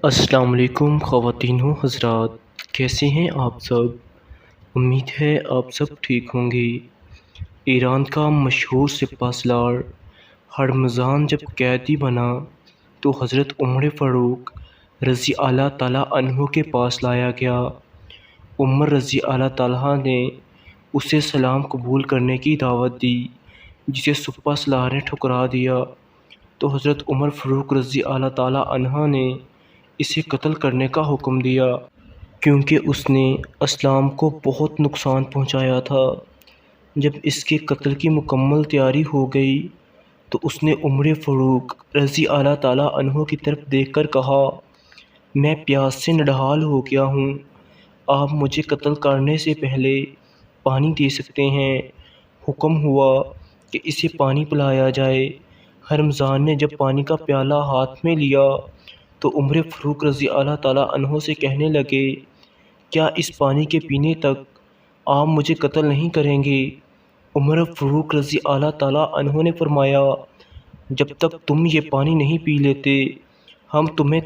السلام علیکم خواتین و حضرات، کیسے ہیں آپ سب؟ امید ہے آپ سب ٹھیک ہوں گے۔ ایران کا مشہور سپہ سالار ہرمزان جب قیدی بنا تو حضرت عمر فاروق رضی اللہ تعالیٰ عنہ کے پاس لایا گیا۔ عمر رضی اللہ تعالیٰ نے اسے سلام قبول کرنے کی دعوت دی، جسے سپہ سالار نے ٹھکرا دیا تو حضرت عمر فاروق رضی اللہ تعالیٰ عنہ نے اسے قتل کرنے کا حکم دیا، کیونکہ اس نے اسلام کو بہت نقصان پہنچایا تھا۔ جب اس کے قتل کی مکمل تیاری ہو گئی تو اس نے عمر فاروق رضی اللہ تعالیٰ عنہ کی طرف دیکھ کر کہا، میں پیاس سے نڈھال ہو گیا ہوں، آپ مجھے قتل کرنے سے پہلے پانی دے سکتے ہیں۔ حکم ہوا کہ اسے پانی پلایا جائے۔ ہرمزان نے جب پانی کا پیالہ ہاتھ میں لیا تو عمر فاروق رضی اللہ تعالیٰ عنہ سے کہنے لگے، کیا اس پانی کے پینے تک آپ مجھے قتل نہیں کریں گے؟ عمر فاروق رضی اللہ تعالیٰ عنہ نے فرمایا، جب تک تم یہ پانی نہیں پی لیتے ہم تمہیں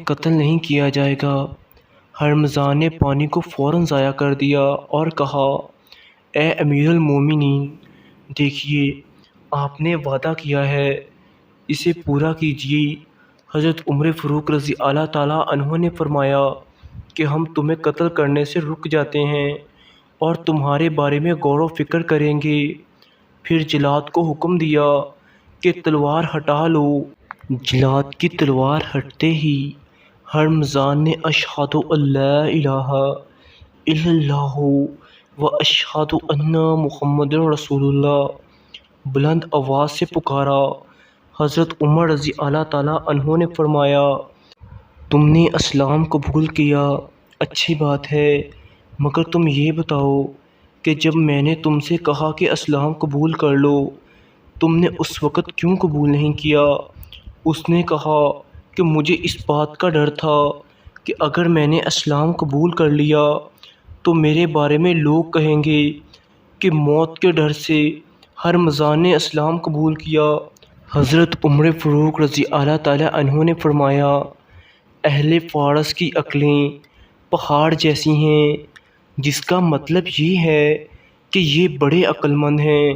قتل نہیں کیا جائے گا۔ ہرمزان نے پانی کو فوراً ضائع کر دیا اور کہا، اے امیر المومنین، دیکھیے آپ نے وعدہ کیا ہے، اسے پورا کیجیے۔ حضرت عمر فاروق رضی اللہ تعالیٰ عنہ نے فرمایا کہ ہم تمہیں قتل کرنے سے رک جاتے ہیں اور تمہارے بارے میں غور و فکر کریں گے۔ پھر جلاد کو حکم دیا کہ تلوار ہٹا لو۔ جلاد کی تلوار ہٹتے ہی ہرمزان نے اشہد ان لا الہ الا اللہ و اشہد ان محمد رسول اللہ بلند آواز سے پکارا۔ حضرت عمر رضی اللہ تعالیٰ عنہ نے فرمایا، تم نے اسلام قبول کیا، اچھی بات ہے، مگر تم یہ بتاؤ کہ جب میں نے تم سے کہا کہ اسلام قبول کر لو، تم نے اس وقت کیوں قبول نہیں کیا؟ اس نے کہا کہ مجھے اس بات کا ڈر تھا کہ اگر میں نے اسلام قبول کر لیا تو میرے بارے میں لوگ کہیں گے کہ موت کے ڈر سے ہرمزان نے اسلام قبول کیا۔ حضرت عمر فاروق رضی اللہ تعالیٰ عنہ نے فرمایا، اہل فارس کی عقلیں پہاڑ جیسی ہیں، جس کا مطلب یہ ہے کہ یہ بڑے عقل مند ہیں،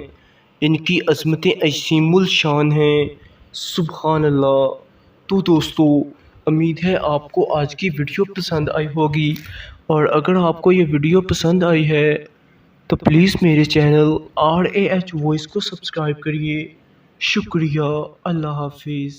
ان کی عظمتیں عظیم الشان ہیں۔ سبحان اللہ۔ تو دوستو، امید ہے آپ کو آج کی ویڈیو پسند آئی ہوگی، اور اگر آپ کو یہ ویڈیو پسند آئی ہے تو پلیز میرے چینل RAH وائس کو سبسکرائب کریے۔ شکریہ۔ اللہ حافظ۔